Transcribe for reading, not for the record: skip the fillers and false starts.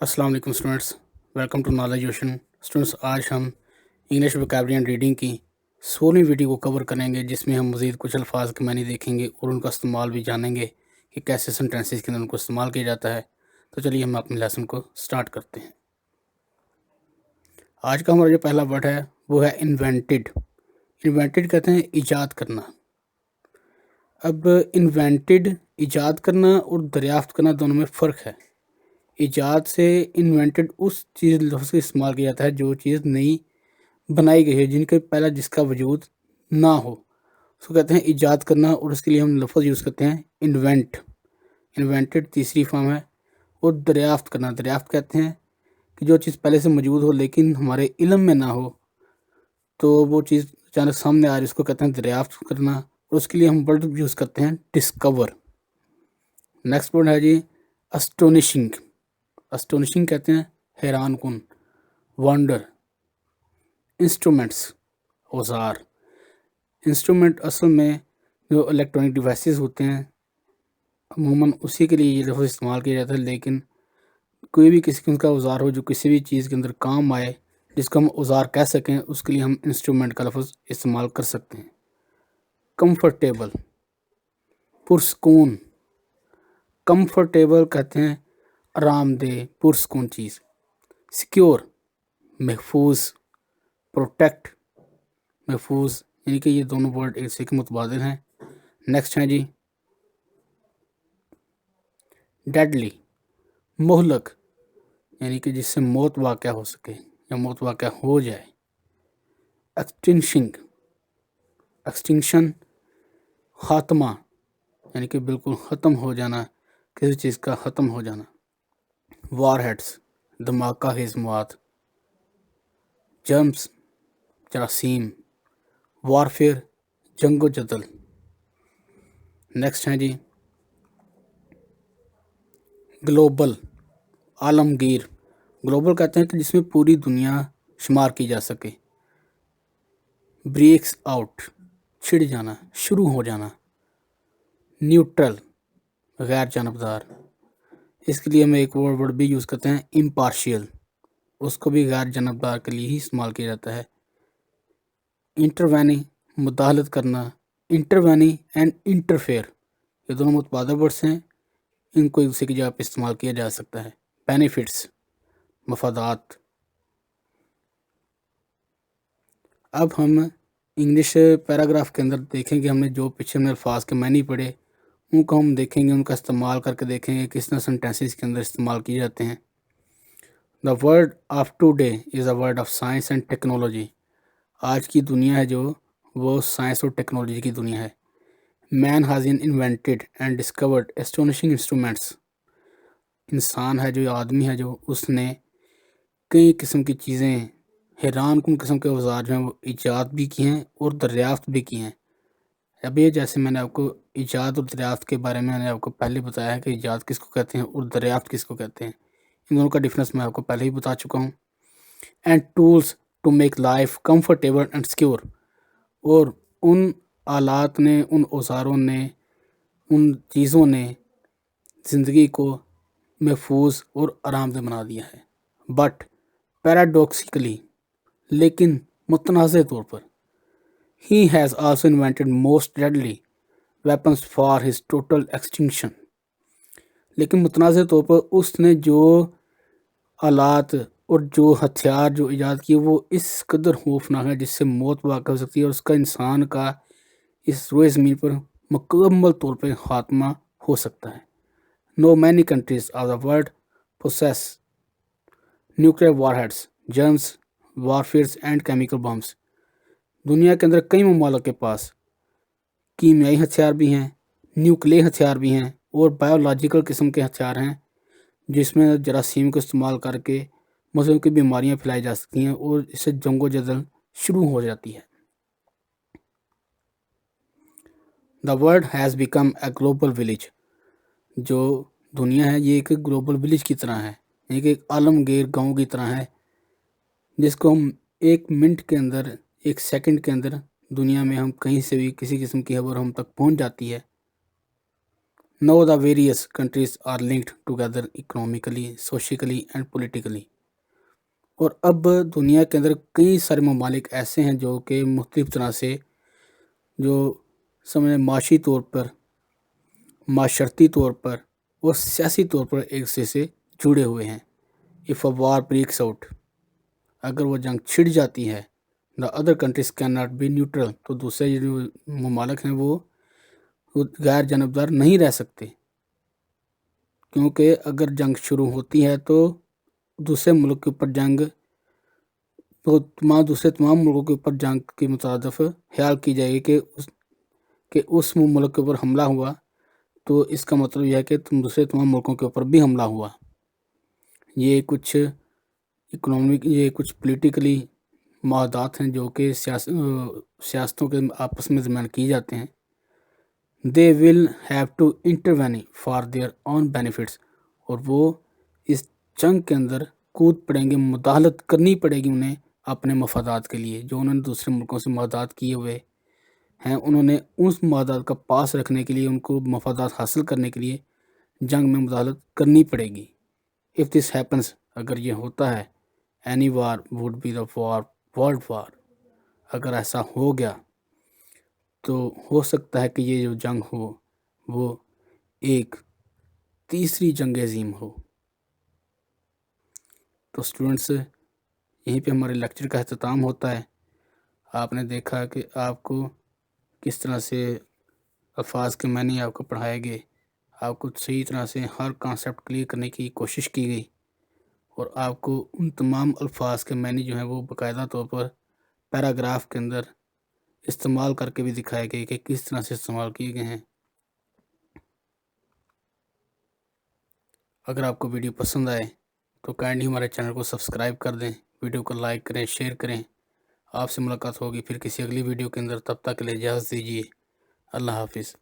अस्सलाम वालेकुम students, welcome to knowledge ocean. Students, आज हम इंग्लिश वोकैबुलरी एंड रीडिंग की 16वीं वीडियो को कवर करेंगे, जिसमें हम मज़ीद कुछ अल्फाज के मानी देखेंगे और उनका इस्तेमाल भी जानेंगे कि कैसे सेंटेंसेस के अंदर उनको इस्तेमाल किया जाता है। तो चलिए हम अपने लेसन को स्टार्ट करते हैं। आज का हमारा जो पहला वर्ड है वो है इन्वेंटेड। इन्वेंटेड कहते हैं ईजाद करना। अब इन्वेंटेड ईजाद करना और दरियाफ्त करना दोनों में फ़र्क है। ईजाद से इन्वेंटेड उस चीज़ लफ्ज़ का इस्तेमाल किया जाता है जो चीज़ नई बनाई गई है, जिनके पहला जिसका वजूद ना हो, उसको कहते हैं ईजाद करना। और उसके लिए हम लफ्ज़ यूज़ करते हैं इन्वेंट। इन्वेंटेड तीसरी फॉर्म है। और दरियाफ्त करना, दरियाफ्त कहते हैं कि जो चीज़ पहले से मौजूद हो लेकिन हमारे इल्म में ना हो, तो वो चीज़ अचानक सामने आ रही है, उसको कहते हैं दरियाफ्त करना। और उसके लिए हम वर्ड यूज़ करते हैं डिस्कवर। नेक्स्ट वर्ड है जी अस्टोनिशिंग। अस्टोनिशिंग कहते हैं हैरान कुन, वंडर। इंस्ट्रूमेंट्स, औजार। इंस्ट्रूमेंट असल में जो इलेक्ट्रॉनिक डिवाइसेस होते हैं, अमूमन उसी के लिए ये लफ्ज़ इस्तेमाल किया जाता है। लेकिन कोई भी किसी किस्म का औजार हो जो किसी भी चीज़ के अंदर काम आए, जिसको हम औजार कह सकें, उसके लिए हम इंस्ट्रूमेंट का लफ्ज़ इस्तेमाल कर सकते हैं। कंफर्टेबल, पुरस्कून। कंफर्टेबल कहते हैं आरामदेह, पुरस्कून चीज़। सिक्योर, महफूज। प्रोटेक्ट, महफूज, यानी कि ये दोनों वर्ड एक से के मुतबादिल हैं। नेक्स्ट है जी डेडली, मोहलक, यानी कि जिससे मौत वाक़या हो सके या मौत वाक़या हो जाए। एक्सटिंक्शिंग, एक्सटिंक्शन, ख़ात्मा, यानी कि बिल्कुल ख़त्म हो जाना, किसी चीज़ का ख़त्म हो जाना। वारहेड्स, धमाका खेज़ मौत। जर्म्स, जरासीम। वारफेयर, जंगो जदल। नेक्स्ट है जी ग्लोबल, आलमगीर। ग्लोबल कहते हैं कि जिसमें पूरी दुनिया शुमार की जा सके। ब्रेक्स आउट, छिड़ जाना, शुरू हो जाना। न्यूट्रल, गैर जानबदार। इसके लिए हम एक और वर्ड भी यूज़ करते हैं इम्पार्शियल, उसको भी गैर जानबदार के लिए ही इस्तेमाल किया जाता है। इंटरवेनी, मुदाखलत करना। इंटरवेनी एंड इंटरफेयर, ये दोनों मुतबादिल वर्ड्स हैं, इनको एक दूसरे की जगह पर इस्तेमाल किया जा सकता है। बेनिफिट्स, मफादात। अब हम इंग्लिश पैराग्राफ के अंदर देखेंगे, हमने जो पीछे हमने अल्फाज के मानी पढ़े उनको हम देखेंगे, उनका इस्तेमाल करके देखेंगे किस तरह सेंटेंसेस के अंदर इस्तेमाल किए जाते हैं। The word of today is a word of science and technology. आज की दुनिया है जो, वो साइंस और टेक्नोलॉजी की दुनिया है। Man has invented and discovered astonishing instruments. इंसान है जो, आदमी है जो, उसने कई किस्म की चीज़ें, हैरान कुन किस्म के औजार जो हैं वो ईजाद भी किए हैं और दरियाफ्त भी किए हैं। अब ये जैसे मैंने आपको ईजाद और दरियाफ्त के बारे में मैंने आपको पहले बताया है कि ईजाद किसको कहते हैं और दरियाफ्त किसको कहते हैं, इन दोनों का डिफरेंस मैं आपको पहले ही बता चुका हूँ। And tools to make life comfortable and secure. और उन आलात ने, उन औजारों ने, उन चीज़ों ने ज़िंदगी को महफूज और आरामदेह बना दिया है। बट पैराडॉक्सिकली, लेकिन मुतनाज़ तौर पर, he has also invented most deadly weapons for his total extinction। लेकिन मुतनाज़ तौर पर उसने जो आलात और जो हथियार जो ईजाद किए वो इस कदर खौफनाक है जिससे मौत वाक़ हो सकती है और उसका इंसान का इस रोए ज़मीन पर मुकम्मल तौर पर खात्मा हो सकता है। No many countries of the world possess nuclear warheads, germs, warfares and chemical bombs. दुनिया के अंदर कई ममालिक के पास कीमियाई हथियार भी हैं, न्यूक्लियर हथियार भी हैं और बायोलॉजिकल किस्म के हथियार हैं, जिसमें जरासीम को इस्तेमाल करके मौसम की बीमारियां फैलाई जा सकती हैं और इससे जंगो जदल शुरू हो जाती है। The world has become a global village. जो दुनिया है ये एक ग्लोबल विलेज की तरह है, एक आलमगीर गांव की तरह है, जिसको हम एक मिनट के अंदर, एक सेकंड के अंदर दुनिया में हम कहीं से भी किसी किस्म की खबर हम तक पहुंच जाती है। Now the various countries are linked together economically, socially and politically. اور اب دنیا کے اندر کئی سارے ممالک ایسے ہیں جو کہ مختلف طرح سے جو سمجھیں معاشی طور پر، معاشرتی طور پر اور سیاسی طور پر ایک دوسرے سے جڑے ہوئے ہیں. If a war breaks out، اگر وہ جنگ چھڑ جاتی ہے، the other countries cannot be neutral، تو دوسرے جو ممالک ہیں وہ غیر جانبدار نہیں رہ سکتے، کیونکہ اگر جنگ شروع ہوتی ہے تو دوسرے ملک کے اوپر جنگ، تو دوسرے تمام ملکوں کے اوپر جنگ کی مترادف خیال کی جائے گی کہ اس ملک کے اوپر حملہ ہوا تو اس کا مطلب یہ ہے کہ دوسرے تمام ملکوں کے اوپر بھی حملہ ہوا. یہ کچھ اکنامک، یہ کچھ پولیٹیکلی معاہدات ہیں جو کہ سیاستوں کے آپس میں درمیان کی جاتے ہیں. They will have to intervene for their own benefits، اور وہ اس جنگ کے اندر کود پڑیں گے، مداخلت کرنی پڑے گی انہیں اپنے مفادات کے لیے. جو انہوں نے دوسرے ملکوں سے معاہدات کیے ہوئے ہیں، انہوں نے اس معاہدات کا پاس رکھنے کے لیے، ان کو مفادات حاصل کرنے کے لیے جنگ میں مداخلت کرنی پڑے گی. If this happens، اگر یہ ہوتا ہے، any war would be the world war، اگر ایسا ہو گیا تو ہو سکتا ہے کہ یہ جو جنگ ہو وہ ایک تیسری جنگ عظیم ہو. تو اسٹوڈنٹس، یہیں پہ ہمارے لیکچر کا اختتام ہوتا ہے. آپ نے دیکھا کہ آپ کو کس طرح سے الفاظ کے معنی آپ کو پڑھائے گئے، آپ کو صحیح طرح سے ہر کانسیپٹ کلیئر کرنے کی کوشش کی گئی، اور آپ کو ان تمام الفاظ کے معنی جو ہیں وہ باقاعدہ طور پر پیراگراف کے اندر استعمال کر کے بھی دکھائے گئے کہ کس طرح سے استعمال کیے گئے ہیں. اگر آپ کو ویڈیو پسند آئے تو کائنڈلی ہمارے چینل کو سبسکرائب کر دیں، ویڈیو کو لائک کریں، شیئر کریں. آپ سے ملاقات ہوگی پھر کسی اگلی ویڈیو کے اندر، تب تک کے لیے اجازت دیجیے. اللہ حافظ.